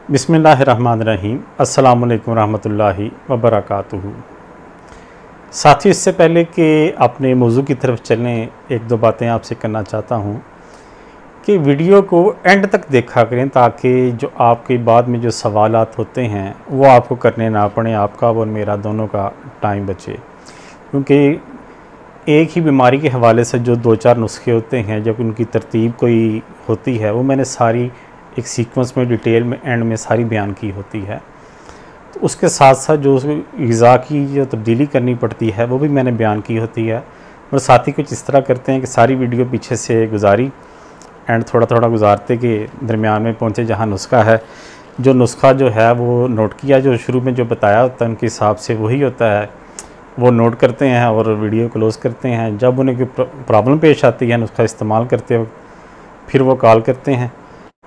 बिस्मिल्लाहिर्रहमानिर्रहीम। अस्सलामुअलैकुम रहमतुल्लाहि वबरकातुहू। साथियों, इससे पहले कि अपने मौजू की तरफ चलें, एक दो बातें आपसे करना चाहता हूँ कि वीडियो को एंड तक देखा करें ताकि जो आपके बाद में जो सवालात होते हैं वो आपको करने ना पड़े, आपका और मेरा दोनों का टाइम बचे। क्योंकि एक ही बीमारी के हवाले से जो दो चार नुस्खे होते हैं, जब उनकी तरतीब कोई होती है, वो मैंने सारी एक सीक्वेंस में डिटेल में एंड में सारी बयान की होती है। तो उसके साथ साथ जो ग़िज़ा की जो तब्दीली करनी पड़ती है वो भी मैंने बयान की होती है। और साथ ही कुछ इस तरह करते हैं कि सारी वीडियो पीछे से गुजारी एंड थोड़ा थोड़ा गुजारते के दरमियान में पहुँचे जहाँ नुस्खा है। जो नुस्खा जो है वो नोट किया, जो शुरू में जो बताया होता है उनके हिसाब से वही होता है, वो नोट करते हैं और वीडियो क्लोज़ करते हैं। जब उन्हें कोई प्रॉब्लम पेश आती है नुस्खा इस्तेमाल करते वक्त, फिर वो कॉल करते हैं।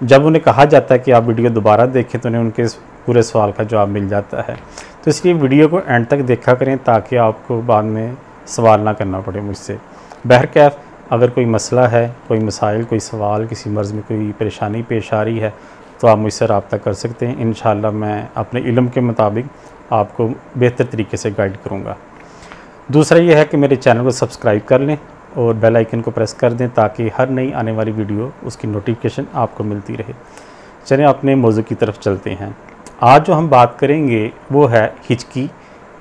जब उन्हें कहा जाता है कि आप वीडियो दोबारा देखें तो उन्हें उनके पूरे सवाल का जवाब मिल जाता है। तो इसलिए वीडियो को एंड तक देखा करें ताकि आपको बाद में सवाल ना करना पड़े मुझसे। बहरकैफ अगर कोई मसला है, कोई मसाइल, कोई सवाल, किसी मर्ज़ में कोई परेशानी पेश आ रही है तो आप मुझसे रब्ता कर सकते हैं। इंशाअल्लाह मैं अपने इल्म के मुताबिक आपको बेहतर तरीके से गाइड करूँगा। दूसरा ये है कि मेरे चैनल को सब्सक्राइब कर लें और बेल आइकन को प्रेस कर दें ताकि हर नई आने वाली वीडियो उसकी नोटिफिकेशन आपको मिलती रहे। चलें अपने मौजू की तरफ चलते हैं। आज जो हम बात करेंगे वो है हिचकी,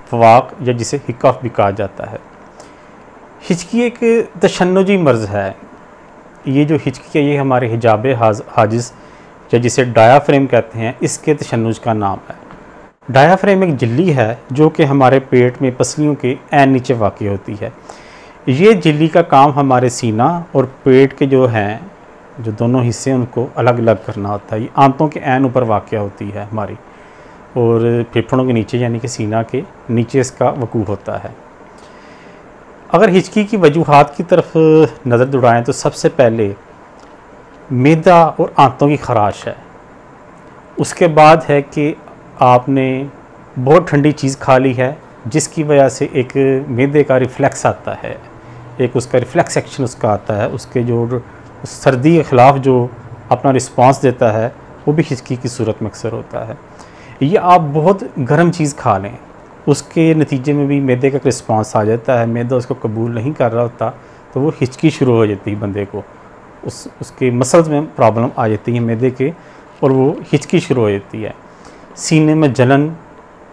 फवाक, या जिसे हिकॉफ भी कहा जाता है। हिचकी एक तशन्नुजी मर्ज़ है। ये जो हिचकी है ये हमारे हिजाब हाजिज़ या जिसे डायाफ्रेम कहते हैं, इसके तशन्नुज का नाम है। डायाफ्रेम एक झिल्ली है जो कि हमारे पेट में पसलियों के ऐन नीचे वाक़ई होती है। ये झिल्ली का काम हमारे सीना और पेट के जो हैं, जो दोनों हिस्से हैं, उनको अलग अलग करना होता है। ये आंतों के ऐन ऊपर वाक़या होती है हमारी, और फेफड़ों के नीचे यानी कि सीना के नीचे इसका वकूफ़ होता है। अगर हिचकी की वजूहात की तरफ नज़र दौड़ाएँ तो सबसे पहले मैदा और आंतों की ख़राश है। उसके बाद है कि आपने बहुत ठंडी चीज़ खा ली है जिसकी वजह से एक मैदे का रिफ्लेक्स आता है, एक उसका रिफ्लेक्स एक्शन उसका आता है। उसके जो सर्दी के ख़िलाफ़ जो अपना रिस्पांस देता है वो भी हिचकी की सूरत में अक्सर होता है। या आप बहुत गर्म चीज़ खा लें, उसके नतीजे में भी मैदे का रिस्पांस आ जाता है। मैदा उसको कबूल नहीं कर रहा होता तो वो हिचकी शुरू हो जाती है बंदे को, उसके मसल्स में प्रॉब्लम आ जाती है मैदे के, और वो हिचकी शुरू हो जाती है। सीने में जलन,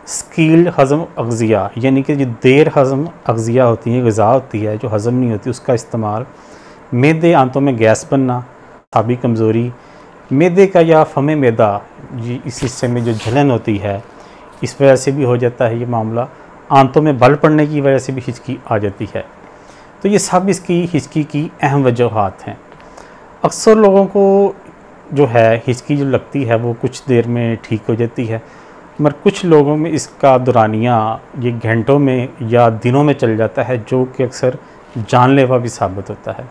स्कील्ड हज़म अग़ज़िया यानी कि जो देर हज़म अग़ज़िया होती हैं, ग़िज़ा होती है जो हज़म नहीं होती, उसका इस्तेमाल, मैदे, आंतों में गैस बनना, आबी कमज़ोरी, मैदे का या फ़मे मैदा, ये इस हिस्से में जो जलन होती है इस वजह से भी हो जाता है ये मामला। आंतों में बल पड़ने की वजह से भी हिचकी आ जाती है। तो ये सब इसकी हिचकी की अहम वजूहात हैं। अक्सर लोगों को जो है हिचकी जो लगती है वो कुछ देर में ठीक हो जाती है, मगर कुछ लोगों में इसका दौरानिया ये घंटों में या दिनों में चल जाता है, जो कि अक्सर जानलेवा भी साबित होता है।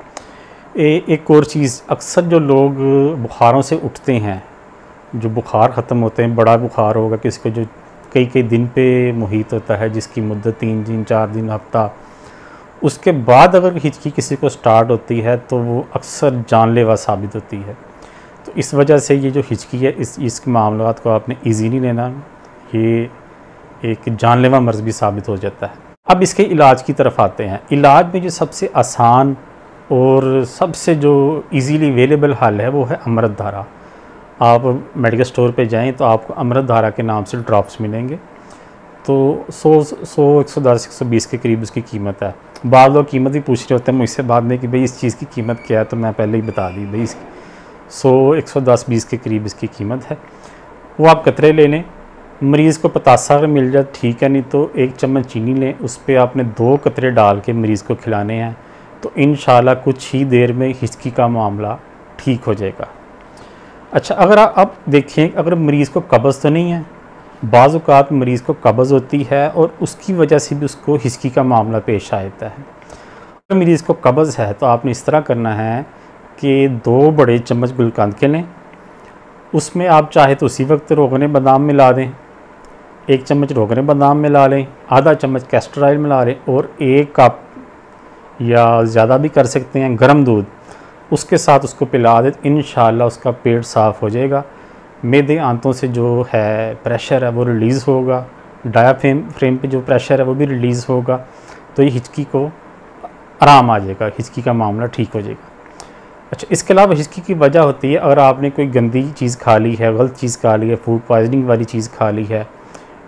एक और चीज़, अक्सर जो लोग बुखारों से उठते हैं, जो बुखार ख़त्म होते हैं, बड़ा बुखार होगा किसी को जो कई कई दिन पे मुहित होता है, जिसकी मुद्दत 3 दिन 4 दिन हफ्ता, उसके बाद अगर हिचकी किसी को स्टार्ट होती है तो वो अक्सर जानलेवा साबित होती है। तो इस वजह से ये जो हिचकी है इस मामलात को आपने ईजी नहीं लेना, ये एक जानलेवा मर्ज़ भी साबित हो जाता है। अब इसके इलाज की तरफ आते हैं। इलाज में जो सबसे आसान और सबसे जो इजीली अवेलेबल हल है वो है अमृत धारा। आप मेडिकल स्टोर पे जाएं तो आपको अमृत धारा के नाम से ड्रॉप्स मिलेंगे। तो 110 120 के करीब उसकी कीमत है। बाद लोग कीमत भी पूछ रहे होते हैं मुझसे बाद में कि भाई इस चीज़ की कीमत क्या है, तो मैं पहले ही बता दी भाई 110-120 के करीब इसकी कीमत है। वो आप कतरे ले लें। मरीज़ को पतासा अगर मिल जाए ठीक है, नहीं तो 1 चम्मच चीनी लें, उस पर आपने 2 कतरे डाल के मरीज़ को खिलाने हैं। तो इंशाल्लाह कुछ ही देर में हिचकी का मामला ठीक हो जाएगा। अच्छा, अगर आप देखें, अगर मरीज़ को कब्ज़ तो नहीं है, बाज़ औक़ात मरीज़ को कब्ज़ होती है और उसकी वजह से भी उसको हिचकी का मामला पेश आ जाता है। अगर मरीज़ को कब्ज़ है तो आपने इस तरह करना है कि 2 बड़े चम्मच गुलकंद के लें, उसमें आप चाहे तो उसी वक्त रोगने बादाम मिला दें, 1 चम्मच रोगने बादाम मिला लें, आधा चम्मच कैस्टर ऑयल मिला लें, और 1 कप या ज़्यादा भी कर सकते हैं गर्म दूध, उसके साथ उसको पिला दें। इंशाअल्लाह उसका पेट साफ़ हो जाएगा। मैदे आंतों से जो है प्रेशर है वो रिलीज़ होगा, डायाफ्राम पे जो प्रेशर है वो भी रिलीज़ होगा, तो ये हिचकी को आराम आ जाएगा, हिचकी का मामला ठीक हो जाएगा। अच्छा, इसके अलावा हिचकी की वजह होती है अगर आपने कोई गंदी चीज़ खा ली है, गलत चीज़ खा ली है, फूड पॉइजनिंग वाली चीज़ खा ली है,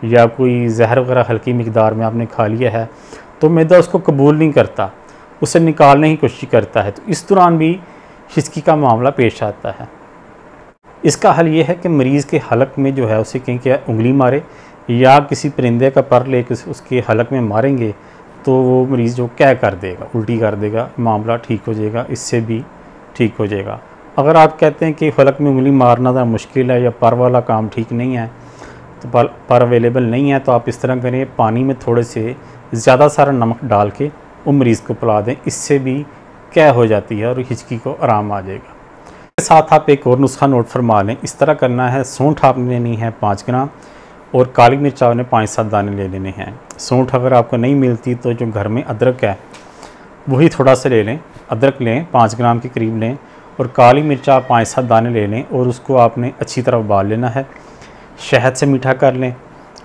या कोई जहर वगैरह हल्की मिकदार में आपने खा लिया है, तो मैदा उसको कबूल नहीं करता, उसे निकालने की कोशिश करता है, तो इस दौरान भी हिचकी का मामला पेश आता है। इसका हल ये है कि मरीज़ के हलक में जो है उसे कहीं क्या उंगली मारे या किसी परिंदे का पर लेकर उसके हलक में मारेंगे तो वो मरीज़ जो क्या कर देगा, उल्टी कर देगा, मामला ठीक हो जाएगा, इससे भी ठीक हो जाएगा। अगर आप कहते हैं कि हलक में उंगली मारना ज़रा मुश्किल है या पर वाला काम ठीक नहीं है, तो पर अवेलेबल नहीं है, तो आप इस तरह करें, पानी में थोड़े से ज़्यादा सारा नमक डाल के वो मरीज़ को पिला दें, इससे भी क्या हो जाती है और हिचकी को आराम आ जाएगा। इसके साथ आप एक और नुस्खा नोट फरमा लें। इस तरह करना है, सौंठ आपने लेनी है 5 ग्राम और काली मिर्च आपने 5-7 दाने ले लेने हैं। सौंठ अगर आपको नहीं मिलती तो जो घर में अदरक है वही थोड़ा सा ले लें, अदरक लें 5 ग्राम के करीब लें, और काली मिर्च आप 5-7 दाने ले लें और उसको आपने अच्छी तरह उबाल लेना है। शहद से मीठा कर लें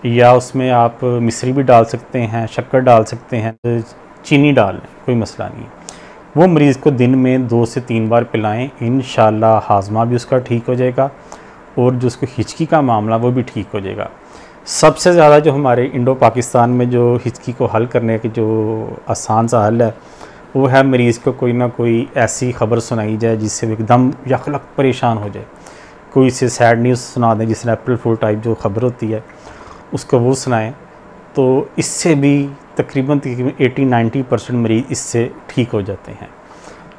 या उसमें आप मिश्री भी डाल सकते हैं, शक्कर डाल सकते हैं, चीनी डाल लें, कोई मसला नहीं है। वो मरीज़ को दिन में 2 से 3 बार पिलाएं, इंशाल्लाह हाजमा भी उसका ठीक हो जाएगा और जो उसको हिचकी का मामला वो भी ठीक हो जाएगा। सबसे ज़्यादा जो हमारे इंडो पाकिस्तान में जो हिचकी को हल करने की जो आसान सा हल है वो है मरीज़ को कोई ना कोई ऐसी ख़बर सुनाई जाए जिससे वो एकदम यकलक परेशान हो जाए, कोई से सैड न्यूज़ सुना दें, जिसने अप्रैल फूल टाइप जो ख़बर होती है उसको वो सुनाएं, तो इससे भी तकरीबन 80-90% मरीज़ इससे ठीक हो जाते हैं।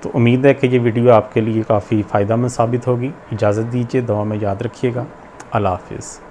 तो उम्मीद है कि ये वीडियो आपके लिए काफ़ी फ़ायदेमंद साबित होगी। इजाज़त दीजिए, दुआ में याद रखिएगा। अल्लाह हाफ़िज़।